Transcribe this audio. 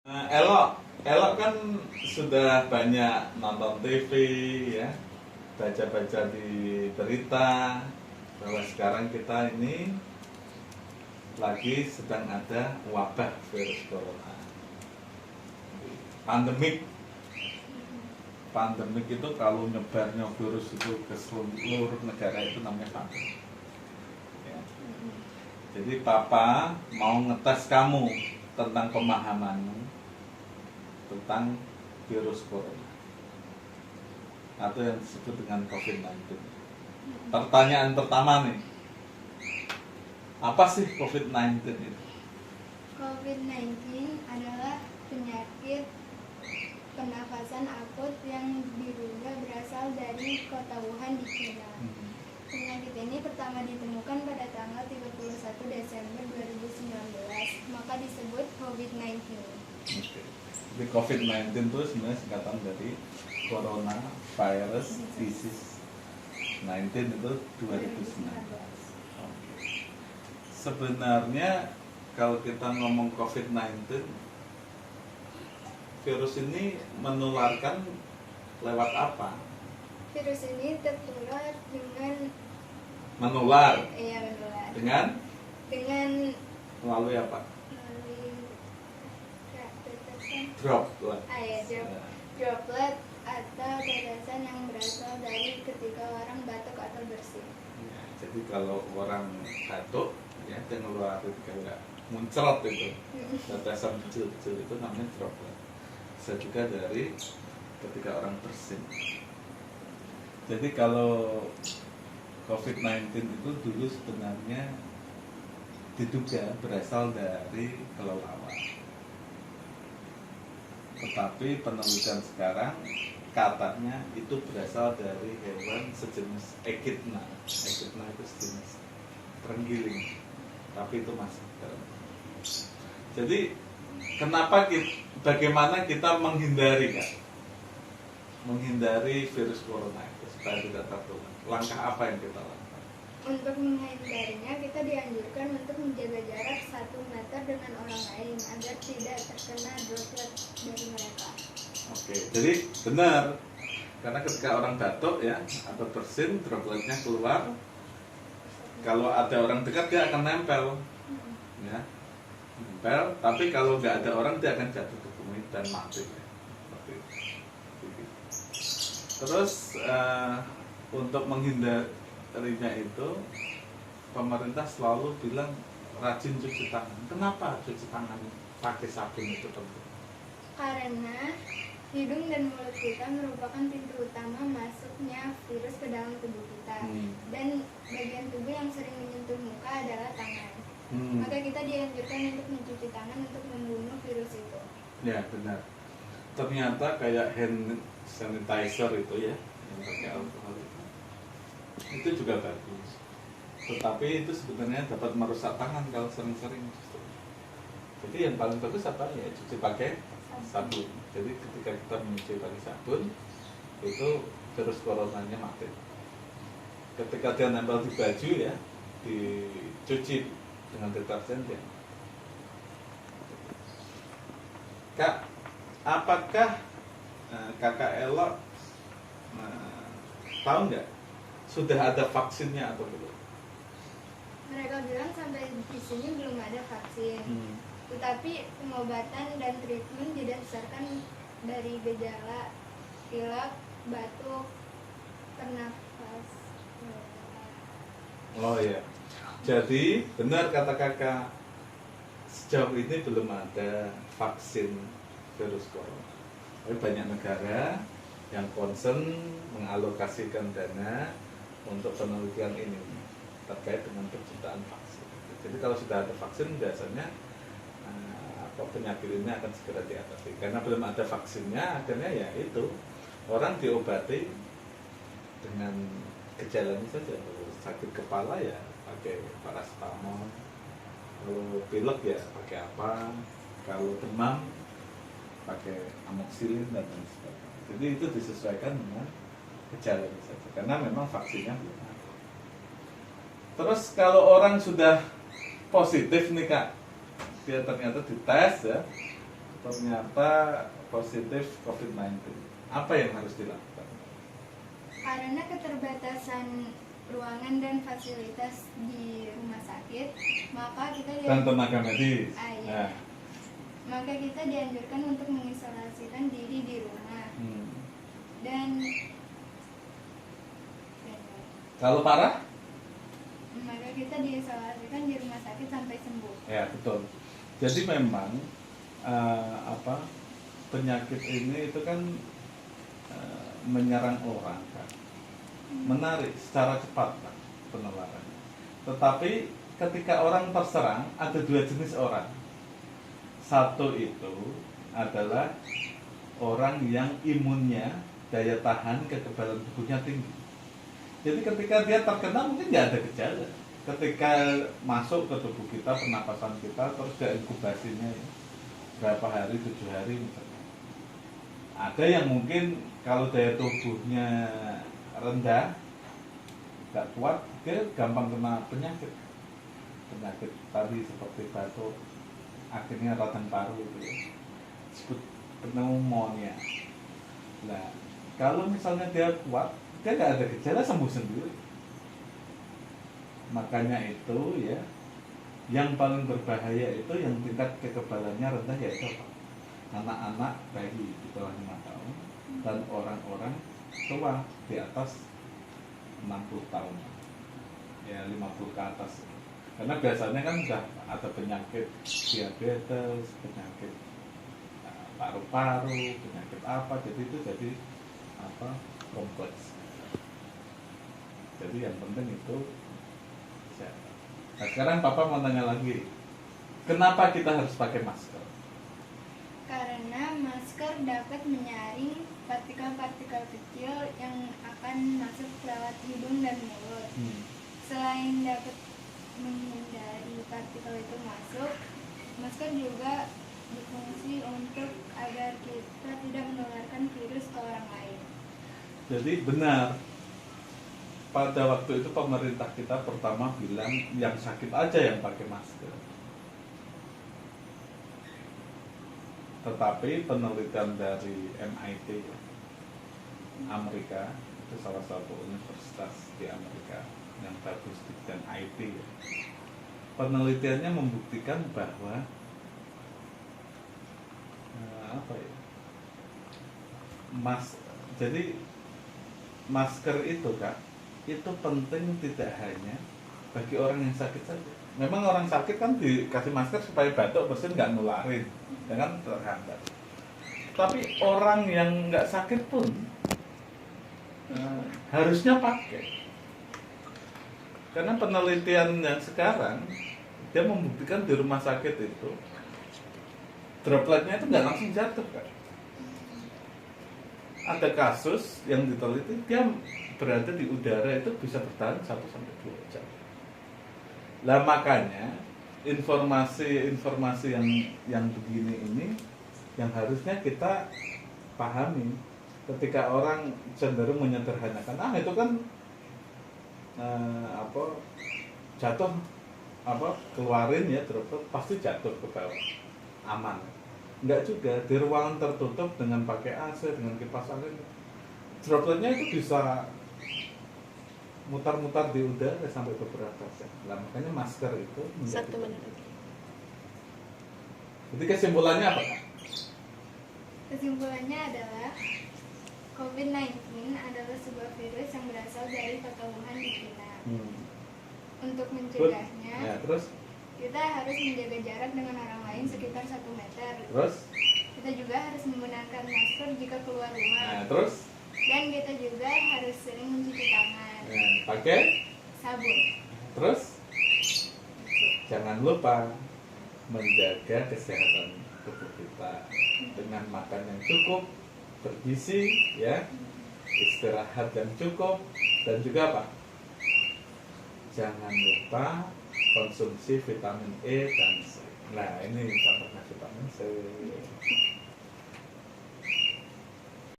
Elok kan sudah banyak nonton TV ya, baca-baca di berita bahwa sekarang kita ini lagi sedang ada wabah virus corona. Pandemik itu kalau nyebarnya virus itu ke seluruh negara itu namanya pandemik. Ya. Jadi Papa mau ngetes kamu tentang pemahamanmu tentang virus corona atau yang disebut dengan COVID-19. Pertanyaan pertama nih, apa sih COVID-19 itu? COVID-19 adalah penyakit pernafasan akut yang diduga berasal dari kota Wuhan di China. Penyakit ini pertama ditemukan pada tanggal 31 Desember 2019, maka disebut COVID-19. Oke. Jadi COVID-19 itu sebenarnya singkatan dari Corona Virus Disease 19 itu 2019. Oke. Sebenarnya kalau kita ngomong COVID-19, virus ini menularkan lewat apa? Virus ini tertular dengan Menular dengan melalui apa? melalui tetesan Droplet. droplet atau tetesan yang berasal dari ketika orang batuk atau bersin. Ya, jadi kalau orang batuk ya dia ngeluarin kayak muncrat itu tetesan kecil-kecil itu namanya droplet. Bisa juga dari ketika orang bersin. Jadi kalau COVID-19 itu dulu sebenarnya diduga berasal dari kelelawar. Tetapi penelitian sekarang katanya itu berasal dari hewan sejenis echidna. Echidna itu sejenis terenggiling, tapi itu masih dalam. Jadi bagaimana kita menghindari virus corona itu supaya tidak tertular? Langkah apa yang kita lakukan? Untuk menghindarinya, kita dianjurkan untuk menjaga jarak 1 meter dengan orang lain agar tidak terkena droplet dari mereka. Oke, jadi benar. Karena ketika orang batuk ya atau bersin, dropletnya keluar. Kalau ada orang dekat dia akan nempel, ya, nempel. Tapi kalau nggak ada orang dia akan jatuh ke bumi dan mati. Ya. Terus untuk menghindarinya itu pemerintah selalu bilang rajin cuci tangan. Kenapa cuci tangan pakai sabun itu penting? Karena hidung dan mulut kita merupakan pintu utama masuknya virus ke dalam tubuh kita. Dan bagian tubuh yang sering menyentuh muka adalah tangan. Maka kita dianjurkan untuk mencuci tangan untuk membunuh virus itu. Ya, benar. Ternyata kayak hand sanitizer itu ya, yang pakai alkohol itu juga bagus. Tetapi itu sebenarnya dapat merusak tangan kalau sering-sering. Jadi yang paling bagus apa ya? Cuci pakai sabun. Jadi ketika kita mencuci pakai sabun, itu virus coronanya mati. Ketika dia nempel di baju ya, dicuci dengan deterjen ya. Kak, apakah Kakak Elok tahu nggak sudah ada vaksinnya atau belum? Mereka bilang sampai di sini belum ada vaksin. Tetapi pengobatan dan treatment didasarkan dari gejala pilek, batuk, bernafas. Oh ya, jadi benar kata kakak, sejauh ini belum ada vaksin virus corona. Tapi banyak negara yang concern mengalokasikan dana untuk penelitian ini terkait dengan penciptaan vaksin. Jadi kalau sudah ada vaksin biasanya penyakit ini akan segera diatasi. Karena belum ada vaksinnya, akhirnya ya itu orang diobati dengan gejalanya saja. Kalau sakit kepala ya pakai paracetamol, kalau pilek ya pakai apa, kalau demam pakai amoxicillin dan lain sebagainya. Jadi itu disesuaikan dengan gejalanya saja. Karena memang vaksinnya belum ada. Terus kalau orang sudah positif nih Kak, dia ternyata dites ya, ternyata positif COVID-19. Apa yang harus dilakukan? Karena keterbatasan ruangan dan fasilitas di rumah sakit, maka kita Dan tenaga medis. iya. Nah, Maka kita dianjurkan untuk mengisolasikan diri di rumah. Dan kalau parah? maka kita diisolasikan di rumah sakit sampai sembuh. Ya, betul. Jadi memang penyakit ini itu kan menyerang orang kan. Menarik secara cepat kan penularannya. Tetapi ketika orang terserang ada dua jenis orang. Satu itu adalah orang yang imunnya, daya tahan kekebalan tubuhnya tinggi. Jadi ketika dia terkena mungkin nggak ada gejala. Ketika masuk ke tubuh kita, pernapasan kita, terus ke inkubasinya ya, berapa hari, 7 hari misalnya. Ada yang mungkin kalau daya tubuhnya rendah, nggak kuat, dia gampang kena penyakit tadi seperti batuk, akhirnya radang paru itu ya, disebut pneumonia. Nah, kalau misalnya dia kuat, dia nggak ada gejala, sembuh sendiri. Makanya itu ya, yang paling berbahaya itu yang tingkat kekebalannya rendah, yaitu apa? Anak-anak bayi di bawah 5 tahun dan orang-orang tua di atas 60 tahun, ya 50 ke atas. Karena biasanya kan sudah ada penyakit diabetes, penyakit paru-paru, penyakit apa, jadi itu jadi kompleks. Jadi yang penting itu kesehatan. Nah, sekarang Papa mau tanya lagi, kenapa kita harus pakai masker? Karena masker dapat menyaring partikel-partikel kecil yang akan masuk lewat hidung dan mulut. Selain dapat menghindari partikel itu masuk, masker juga berfungsi untuk agar kita tidak menularkan virus ke orang lain. Jadi benar, pada waktu itu pemerintah kita pertama bilang yang sakit aja yang pakai masker. Tetapi penelitian dari MIT Amerika, itu salah satu universitas di Amerika yang bagus di bidang IT ya, penelitiannya membuktikan bahwa jadi masker itu Kak, itu penting tidak hanya bagi orang yang sakit saja. Memang orang sakit kan dikasih masker supaya batuk bersin nggak nularin, jangan terhambat. Tapi orang yang nggak sakit pun harusnya pakai. Karena penelitian yang sekarang dia membuktikan di rumah sakit itu dropletnya itu nggak langsung jatuh Kak. Ada kasus yang diteliti dia berada di udara itu bisa bertahan 1-2 jam. Lah makanya informasi yang begini ini yang harusnya kita pahami. Ketika orang cenderung menyederhanakan, itu kan jatuh, keluarin ya droplet pasti jatuh ke bawah, aman. Enggak juga, di ruangan tertutup dengan pakai AC, dengan kipas angin, dropletnya itu bisa mutar-mutar di udara sampai beberapa jam. Nah, makanya masker itu menjadi 1 menit lagi. Jadi kesimpulannya apa Kak? Kesimpulannya adalah COVID-19 adalah sebuah virus yang berasal dari perkawinan di kita. Untuk mencegahnya, ya, terus kita harus menjaga jarak dengan orang lain sekitar 1 meter. Terus? Kita juga harus menggunakan masker jika keluar rumah. Nah, terus? Dan kita juga harus sering mencuci tangan. Pakai sabun. Terus? Jangan lupa menjaga kesehatan tubuh kita dengan makan yang cukup, bergizi, ya, istirahat yang cukup, dan juga apa? Jangan lupa konsumsi vitamin E dan C. Nah, ini contohnya vitamin C.